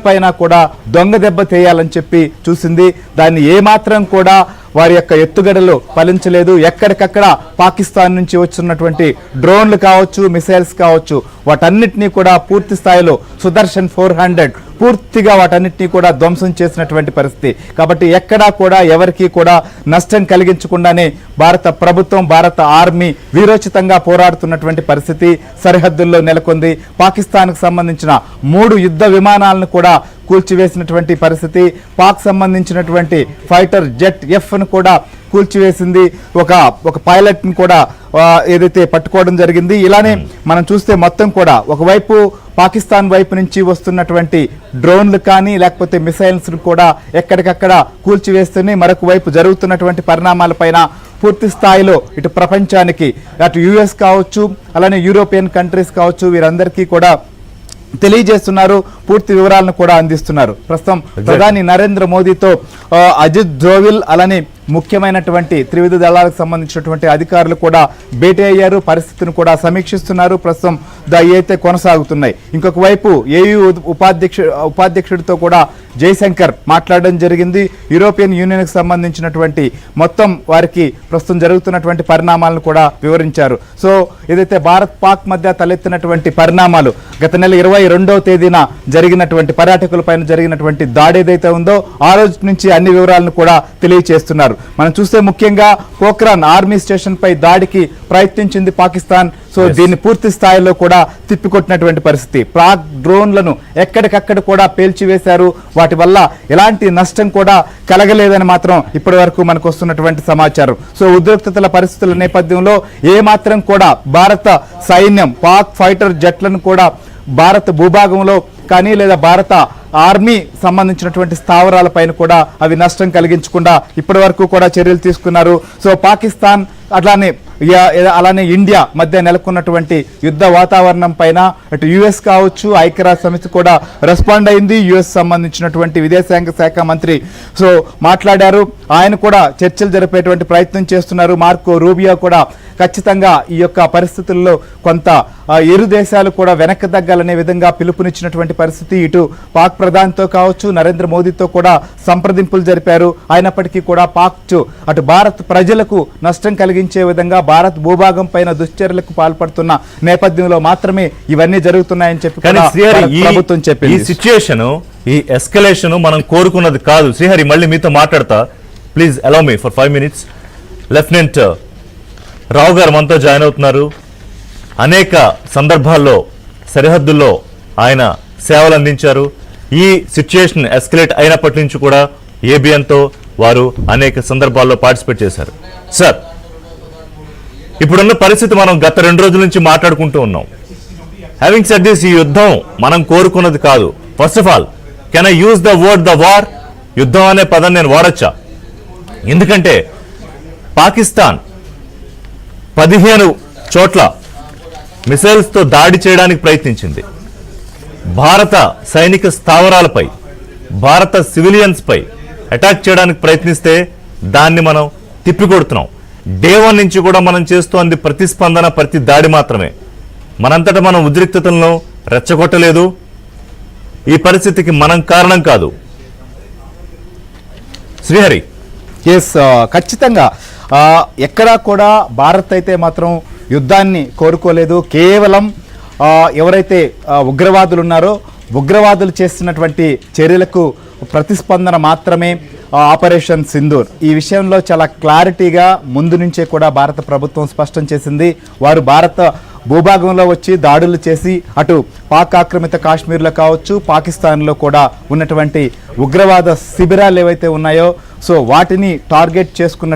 పైన కూడా దొంగ దెబ్బ తేయాలని చెప్పి చూసింది. దాన్ని ఏమాత్రం కూడా వారి యొక్క ఎత్తుగడలు ఫలించలేదు. ఎక్కడికక్కడ పాకిస్తాన్ నుంచి వస్తున్నటువంటి డ్రోన్లు కావచ్చు, మిసైల్స్ కావచ్చు, వాటన్నిటినీ కూడా పూర్తి స్థాయిలో సుదర్శన్ 400 పూర్తిగా వాటన్నిటినీ కూడా ధ్వంసం చేసినటువంటి పరిస్థితి. కాబట్టి ఎక్కడా కూడా ఎవరికి కూడా నష్టం కలిగించకుండానే భారత ప్రభుత్వం, భారత ఆర్మీ వీరోచితంగా పోరాడుతున్నటువంటి పరిస్థితి సరిహద్దుల్లో నెలకొంది. పాకిస్తాన్కు సంబంధించిన 3 యుద్ధ విమానాలను కూడా కూల్చివేసినటువంటి పరిస్థితి. పాక్ సంబంధించినటువంటి ఫైటర్ జెట్ F-ను కూడా కూల్చివేసింది. ఒక పైలట్ని కూడా ఏదైతే పట్టుకోవడం జరిగింది. ఇలానే మనం చూస్తే మొత్తం కూడా ఒకవైపు పాకిస్తాన్ వైపు నుంచి వస్తున్నటువంటి డ్రోన్లు కానీ లేకపోతే మిసైల్స్ కూడా ఎక్కడికక్కడ కూల్చివేస్తున్నాయి. మరొక వైపు జరుగుతున్నటువంటి పరిణామాలపైన పూర్తి స్థాయిలో ఇటు ప్రపంచానికి, అటు US కావచ్చు, అలానే యూరోపియన్ కంట్రీస్ కావచ్చు, వీరందరికీ కూడా తెలియజేస్తున్నారు. పూర్తి వివరాలను కూడా అందిస్తున్నారు. ప్రస్తుతం ప్రధాని నరేంద్ర మోదీతో అజిత్ డోవల్ అలానే ముఖ్యమైనటువంటి త్రివిధ దళాలకు సంబంధించినటువంటి అధికారులు కూడా భేటీ అయ్యారు. పరిస్థితిని కూడా సమీక్షిస్తున్నారు. ప్రస్తుతం అయితే కొనసాగుతున్నాయి. ఇంకొక వైపు EU ఉపాధ్యక్షుడితో కూడా జైశంకర్ మాట్లాడడం జరిగింది. యూరోపియన్ యూనియన్కి సంబంధించినటువంటి మొత్తం వారికి ప్రస్తుతం జరుగుతున్నటువంటి పరిణామాలను కూడా వివరించారు. సో ఏదైతే భారత్ పాక్ మధ్య తలెత్తినటువంటి పరిణామాలు, గత నెల 22వ తేదీన జరిగినటువంటి పర్యాటకులపైన జరిగినటువంటి దాడి ఏదైతే ఉందో ఆ రోజు నుంచి అన్ని వివరాలను కూడా తెలియజేస్తున్నారు. మనం చూస్తే ముఖ్యంగా పోఖ్రాన్ ఆర్మీ స్టేషన్ పై దాడికి ప్రయత్నించింది పాకిస్తాన్. సో దీన్ని పూర్తి స్థాయిలో కూడా తిప్పికొట్టినటువంటి పరిస్థితి. పాక్ డ్రోన్లను ఎక్కడికక్కడ కూడా పేల్చివేశారు. వాటి వల్ల ఎలాంటి నష్టం కూడా కలగలేదని మాత్రం ఇప్పటి వరకు మనకు వస్తున్నటువంటి సమాచారం. సో ఉద్రిక్తతల పరిస్థితుల నేపథ్యంలో ఏమాత్రం కూడా భారత సైన్యం పాక్ ఫైటర్ జెట్లను కూడా భారత భూభాగంలో కానీ లేదా భారత ఆర్మీ సంబంధించినటువంటి స్థావరాలపైన కూడా అవి నష్టం కలిగించకుండా ఇప్పటి వరకు కూడా చర్యలు తీసుకున్నారు. సో పాకిస్తాన్ అలానే ఇండియా మధ్య నెలకొన్నటువంటి యుద్ధ వాతావరణం పైన అటు US కావచ్చు, ఐక్యరాజ్య సమితి కూడా రెస్పాండ్ అయింది. US సంబంధించినటువంటి విదేశాంగ శాఖ మంత్రి సో మాట్లాడారు. ఆయన కూడా చర్చలు జరిపేటువంటి ప్రయత్నం చేస్తున్నారు. మార్కో రూబియో కూడా ఖచ్చితంగా ఈ యొక్క పరిస్థితుల్లో కొంత ఇరు దేశాలు కూడా వెనక్కి తగ్గాలనే విధంగా పిలుపునిచ్చినటువంటి పరిస్థితి. ఇటు పాక్ ప్రధానితో కావచ్చు, నరేంద్ర మోదీతో కూడా సంప్రదింపులు జరిపారు. అయినప్పటికీ కూడా పాక్ అటు భారత్ ప్రజలకు నష్టం కలిగించే విధంగా భారత్ భూభాగం పైన దుశ్చర్యలకు పాల్పడుతున్న నేపథ్యంలో మాత్రమే ఇవన్నీ జరుగుతున్నాయని చెప్పి ప్రభుత్వం చెప్పింది. ఈ సిచ్యుయేషన్, ఈ ఎస్కలేషన్ మనం కోరుకున్నది కాదు. శ్రీహరి, మళ్ళీ మీతో మాట్లాడతా. Please allow me for 5 minutes. Lieutenant Rao గారు మనతో జాయిన్ అవుతున్నారు. అనేక సందర్భాల్లో సరిహద్దుల్లో ఆయన సేవలు అందించారు. ఈ సిచ్యుయేషన్ ఎస్కలేట్ అయినప్పటి నుంచి కూడా ABNతో వారు అనేక సందర్భాల్లో పార్టిసిపేట్ చేశారు. సార్, ఇప్పుడున్న పరిస్థితి మనం గత 2 రోజుల నుంచి మాట్లాడుకుంటూ ఉన్నాం. హ్యావింగ్ సెడ్ దిస్, ఈ యుద్ధం మనం కోరుకున్నది కాదు. First of all, can I use the word the war? యుద్ధం అనే పదం నేను వాడచ్చా? ఎందుకంటే పాకిస్తాన్ 15 చోట్ల మిసైల్స్తో దాడి చేయడానికి ప్రయత్నించింది. భారత సైనిక స్థావరాలపై, భారత సివిలియన్స్ పై అటాక్ చేయడానికి ప్రయత్నిస్తే దాన్ని మనం తిప్పికొడుతున్నాం. డే 1 నుంచి కూడా మనం చేస్తోంది ప్రతిస్పందన, ప్రతి దాడి మాత్రమే. మనంతటా మనం ఉద్రిక్తతలను రెచ్చగొట్టలేదు. ఈ పరిస్థితికి మనం కారణం కాదు. శ్రీహరి, ఖచ్చితంగా ఎక్కడా కూడా భారత్ అయితే మాత్రం యుద్ధాన్ని కోరుకోలేదు. కేవలం ఎవరైతే ఉగ్రవాదులు ఉన్నారో ఉగ్రవాదులు చేస్తున్నటువంటి చర్యలకు ప్రతిస్పందన మాత్రమే ఆపరేషన్ సింధూర్. ఈ విషయంలో చాలా క్లారిటీగా ముందు నుంచే కూడా భారత ప్రభుత్వం స్పష్టం చేసింది. వారు భారత భూభాగంలో వచ్చి దాడులు చేసి అటు పాక్ ఆక్రమిత కాశ్మీర్లో కావచ్చు, పాకిస్తాన్లో కూడా ఉన్నటువంటి ఉగ్రవాద శిబిరాలు ఏవైతే ఉన్నాయో సో వాటిని టార్గెట్ చేసుకున్న